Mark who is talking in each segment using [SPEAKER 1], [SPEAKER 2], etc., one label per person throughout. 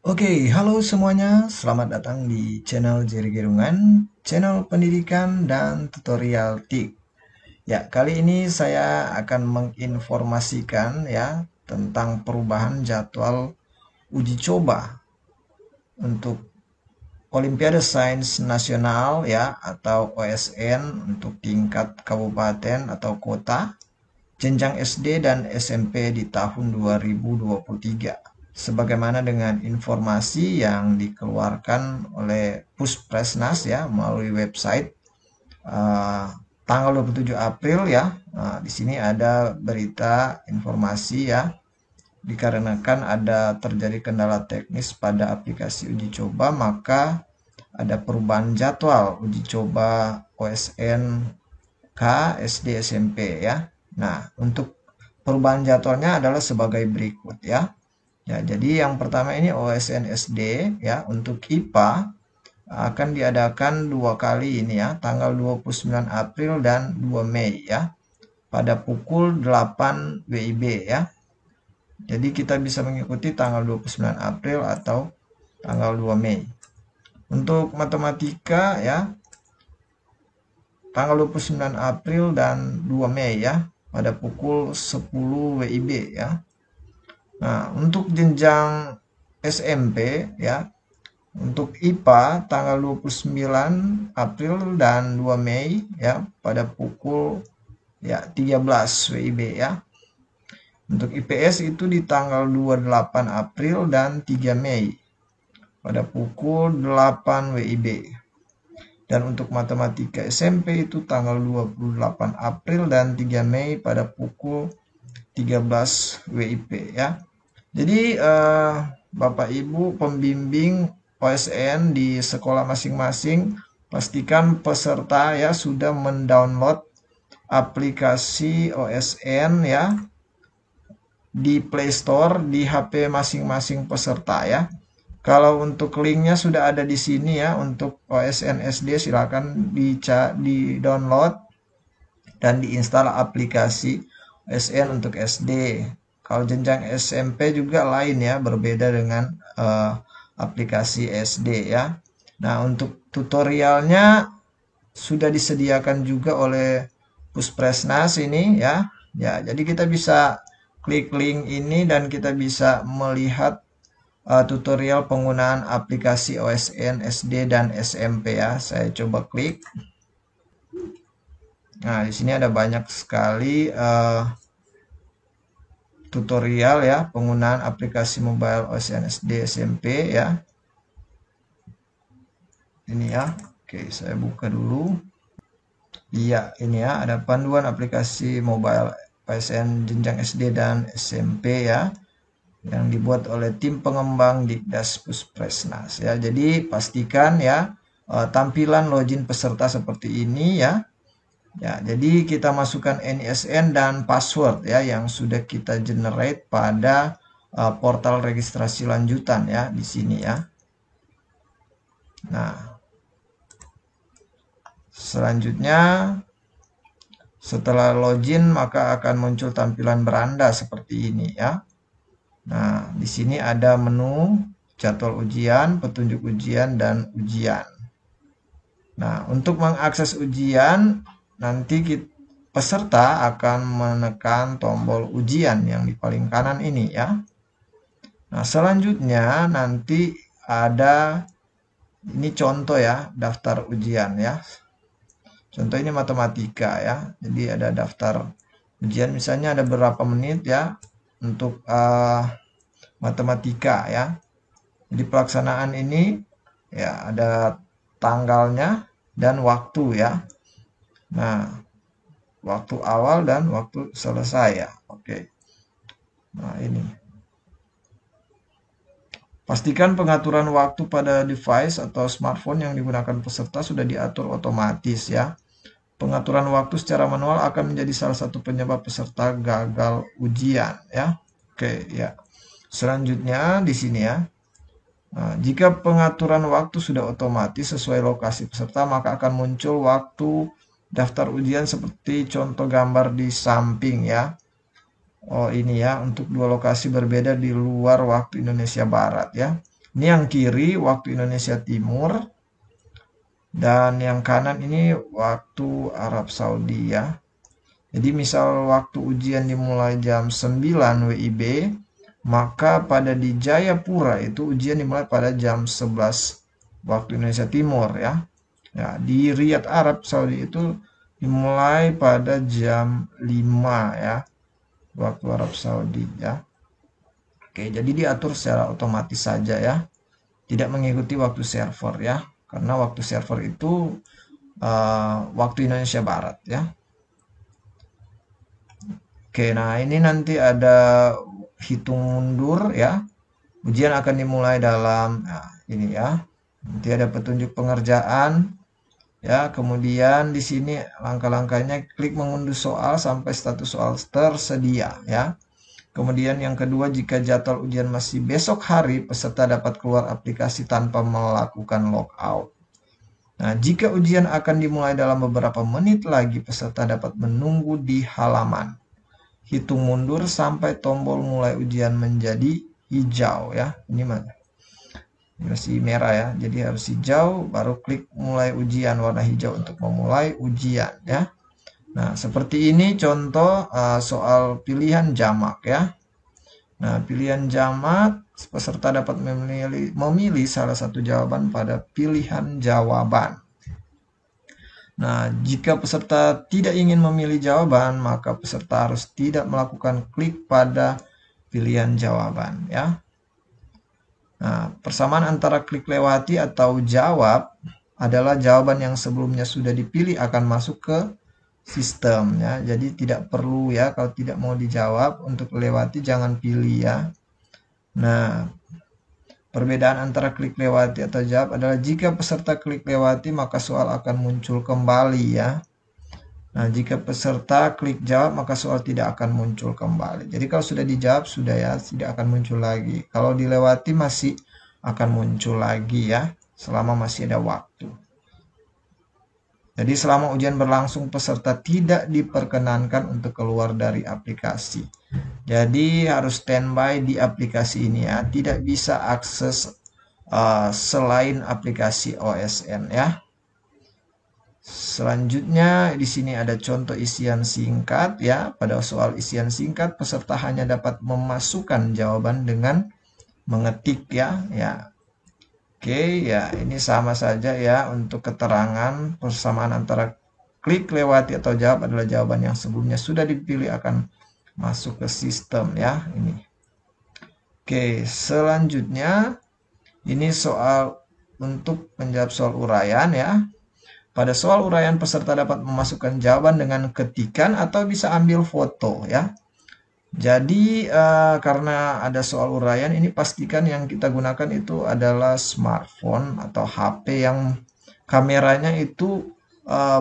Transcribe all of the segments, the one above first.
[SPEAKER 1] Oke, halo semuanya. Selamat datang di channel Jerry Gerungan, channel pendidikan dan tutorial TIK. Ya, kali ini saya akan menginformasikan ya tentang perubahan jadwal uji coba untuk Olimpiade Sains Nasional ya atau OSN untuk tingkat kabupaten atau kota, jenjang SD dan SMP di tahun 2023. Sebagaimana dengan informasi yang dikeluarkan oleh Puspresnas ya melalui website uh, tanggal 27 April ya. Nah, di sini ada berita informasi ya, dikarenakan ada terjadi kendala teknis pada aplikasi uji coba, maka ada perubahan jadwal uji coba OSN K, SD, SMP ya. Nah, untuk perubahan jadwalnya adalah sebagai berikut ya. Ya, jadi yang pertama ini OSN SD ya, untuk IPA akan diadakan dua kali ini ya, tanggal 29 April dan 2 Mei ya, pada pukul 8 WIB ya. Jadi kita bisa mengikuti tanggal 29 April atau tanggal 2 Mei. Untuk matematika ya, tanggal 29 April dan 2 Mei ya, pada pukul 10 WIB ya. Nah, untuk jenjang SMP ya, untuk IPA tanggal 29 April dan 2 Mei ya, pada pukul ya 13 WIB ya. Untuk IPS itu di tanggal 28 April dan 3 Mei pada pukul 8 WIB. Dan untuk matematika SMP itu tanggal 28 April dan 3 Mei pada pukul 13 WIB ya. Jadi Bapak Ibu pembimbing OSN di sekolah masing-masing, pastikan peserta ya sudah mendownload aplikasi OSN ya di Play Store di HP masing-masing peserta ya. Kalau untuk linknya sudah ada di sini ya, untuk OSN SD silakan di download dan diinstal aplikasi OSN untuk SD. Kalau jenjang SMP juga lain ya, berbeda dengan aplikasi SD ya. Nah, untuk tutorialnya sudah disediakan juga oleh Puspresnas ini ya. Ya, jadi kita bisa klik link ini dan kita bisa melihat tutorial penggunaan aplikasi OSN SD dan SMP ya. Saya coba klik. Nah, di sini ada banyak sekali tutorial ya penggunaan aplikasi mobile OSN SD SMP ya. Ini ya. Oke, saya buka dulu. Iya, ini ya ada panduan aplikasi mobile OSN jenjang SD dan SMP ya yang dibuat oleh tim pengembang Dikdas Puspresnas ya. Jadi pastikan ya tampilan login peserta seperti ini ya. Ya, jadi kita masukkan NISN dan password ya yang sudah kita generate pada portal registrasi lanjutan ya di sini ya. Nah, selanjutnya setelah login maka akan muncul tampilan beranda seperti ini ya. Nah, di sini ada menu jadwal ujian, petunjuk ujian dan ujian. Nah, untuk mengakses ujian nanti peserta akan menekan tombol ujian yang di paling kanan ini ya. Nah, selanjutnya nanti ada ini contoh ya, daftar ujian ya. Contoh ini matematika ya. Jadi ada daftar ujian, misalnya ada berapa menit ya untuk matematika ya. Jadi pelaksanaan ini ya ada tanggalnya dan waktu ya. Nah, waktu awal dan waktu selesai ya. Oke. Nah, ini. Pastikan pengaturan waktu pada device atau smartphone yang digunakan peserta sudah diatur otomatis ya. Pengaturan waktu secara manual akan menjadi salah satu penyebab peserta gagal ujian ya. Oke, ya. Selanjutnya di sini ya. Nah, jika pengaturan waktu sudah otomatis sesuai lokasi peserta, maka akan muncul waktu daftar ujian seperti contoh gambar di samping ya. Oh, ini ya, untuk dua lokasi berbeda di luar waktu Indonesia Barat ya. Ini yang kiri waktu Indonesia Timur, dan yang kanan ini waktu Arab Saudi ya. Jadi misal waktu ujian dimulai jam 9 WIB, maka pada di Jayapura itu ujian dimulai pada jam 11 waktu Indonesia Timur ya. Ya, di Riyadh Arab Saudi itu dimulai pada jam 5 ya, waktu Arab Saudi ya. Oke, jadi diatur secara otomatis saja ya. Tidak mengikuti waktu server ya. Karena waktu server itu waktu Indonesia Barat ya. Oke, nah ini nanti ada hitung mundur ya. Ujian akan dimulai dalam ini ya. Nanti ada petunjuk pengerjaan ya. Kemudian di sini langkah-langkahnya klik mengunduh soal sampai status soal tersedia ya. Kemudian yang kedua, jika jadwal ujian masih besok hari, peserta dapat keluar aplikasi tanpa melakukan logout. Nah, jika ujian akan dimulai dalam beberapa menit lagi, peserta dapat menunggu di halaman. Hitung mundur sampai tombol mulai ujian menjadi hijau ya. Ini masih merah ya. Jadi harus hijau, baru klik mulai ujian warna hijau untuk memulai ujian ya. Nah, seperti ini contoh soal pilihan jamak ya. Nah, pilihan jamak, peserta dapat memilih salah satu jawaban pada pilihan jawaban. Nah, jika peserta tidak ingin memilih jawaban, maka peserta harus tidak melakukan klik pada pilihan jawaban ya. Nah, persamaan antara klik lewati atau jawab adalah jawaban yang sebelumnya sudah dipilih akan masuk ke sistem ya. Jadi tidak perlu ya, kalau tidak mau dijawab untuk lewati jangan pilih ya. Nah, perbedaan antara klik lewati atau jawab adalah jika peserta klik lewati maka soal akan muncul kembali ya. Nah, jika peserta klik jawab maka soal tidak akan muncul kembali. Jadi kalau sudah dijawab sudah ya, tidak akan muncul lagi. Kalau dilewati masih akan muncul lagi ya, selama masih ada waktu. Jadi selama ujian berlangsung peserta tidak diperkenankan untuk keluar dari aplikasi. Jadi harus standby di aplikasi ini ya, tidak bisa akses selain aplikasi OSN ya. Selanjutnya di sini ada contoh isian singkat ya. Pada soal isian singkat peserta hanya dapat memasukkan jawaban dengan mengetik ya. Oke, ya ini sama saja ya untuk keterangan persamaan antara klik lewati atau jawab adalah jawaban yang sebelumnya sudah dipilih akan masuk ke sistem ya ini. Oke, selanjutnya ini soal untuk menjawab soal uraian ya. Pada soal uraian peserta dapat memasukkan jawaban dengan ketikan atau bisa ambil foto ya. Jadi karena ada soal uraian ini pastikan yang kita gunakan itu adalah smartphone atau HP yang kameranya itu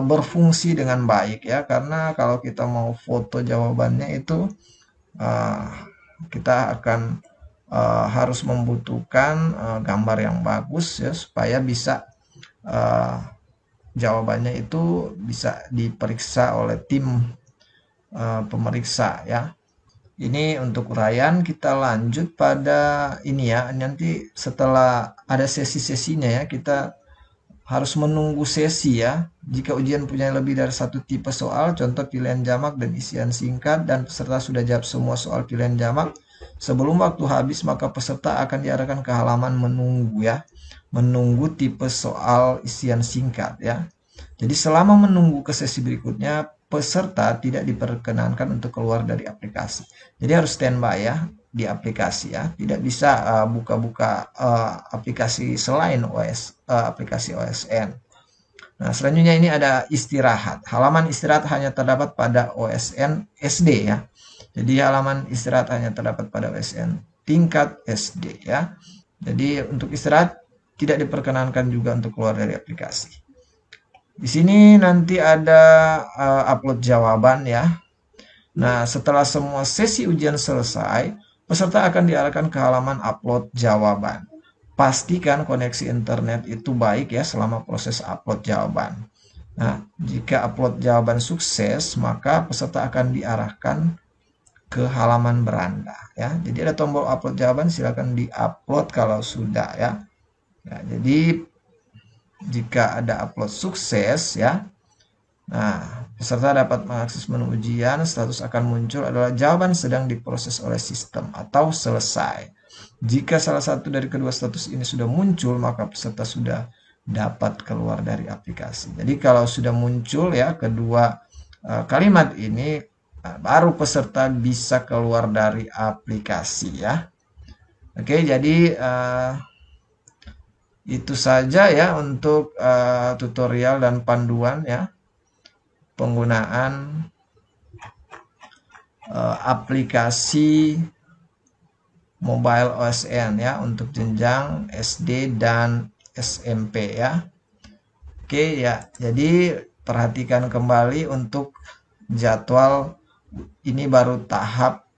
[SPEAKER 1] berfungsi dengan baik ya. Karena kalau kita mau foto jawabannya itu kita akan harus membutuhkan gambar yang bagus ya supaya bisa jawabannya itu bisa diperiksa oleh tim pemeriksa ya. Ini untuk uraian. Kita lanjut pada ini ya. Nanti setelah ada sesi-sesinya ya, kita harus menunggu sesi ya. Jika ujian punya lebih dari satu tipe soal, contoh pilihan jamak dan isian singkat, dan peserta sudah jawab semua soal pilihan jamak sebelum waktu habis, maka peserta akan diarahkan ke halaman menunggu ya. Menunggu tipe soal isian singkat ya. Jadi selama menunggu ke sesi berikutnya, peserta tidak diperkenankan untuk keluar dari aplikasi. Jadi harus standby ya di aplikasi ya. Tidak bisa buka-buka aplikasi selain aplikasi OSN. Nah, selanjutnya ini ada istirahat. Halaman istirahat hanya terdapat pada OSN SD ya. Jadi halaman istirahat hanya terdapat pada OSN tingkat SD ya. Jadi untuk istirahat tidak diperkenankan juga untuk keluar dari aplikasi. Di sini nanti ada upload jawaban ya. Nah, setelah semua sesi ujian selesai, peserta akan diarahkan ke halaman upload jawaban. Pastikan koneksi internet itu baik ya selama proses upload jawaban. Nah, jika upload jawaban sukses, maka peserta akan diarahkan ke halaman beranda ya. Jadi ada tombol upload jawaban, silakan di-upload kalau sudah ya. Ya, jadi jika ada upload sukses ya, nah, peserta dapat mengakses menu ujian, status akan muncul adalah jawaban sedang diproses oleh sistem atau selesai. Jika salah satu dari kedua status ini sudah muncul, maka peserta sudah dapat keluar dari aplikasi. Jadi kalau sudah muncul ya kedua kalimat ini, baru peserta bisa keluar dari aplikasi ya. Oke, jadi itu saja ya untuk tutorial dan panduan ya penggunaan aplikasi Mobile OSN ya untuk jenjang SD dan SMP ya. Oke ya, jadi perhatikan kembali untuk jadwal ini baru tahap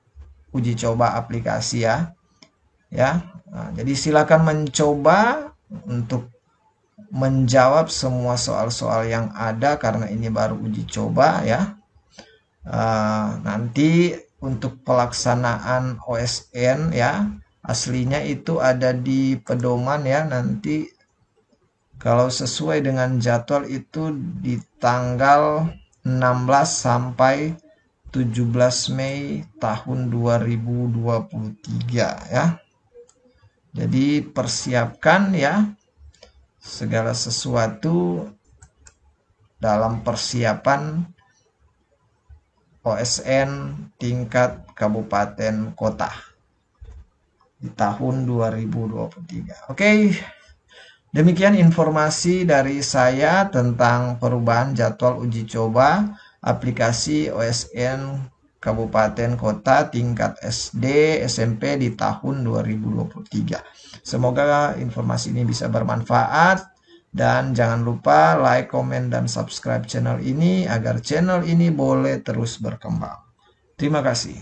[SPEAKER 1] uji coba aplikasi ya. Ya. Nah, jadi silakan mencoba untuk menjawab semua soal-soal yang ada karena ini baru uji coba ya. Nanti untuk pelaksanaan OSN ya, aslinya itu ada di pedoman ya, nanti kalau sesuai dengan jadwal itu di tanggal 16 sampai 17 Mei tahun 2023 ya. Jadi persiapkan ya segala sesuatu dalam persiapan OSN tingkat kabupaten kota di tahun 2023. Oke, demikian informasi dari saya tentang perubahan jadwal uji coba aplikasi OSN kabupaten kota tingkat SD SMP di tahun 2023. Semoga informasi ini bisa bermanfaat. Dan jangan lupa like, komen, dan subscribe channel ini agar channel ini boleh terus berkembang. Terima kasih.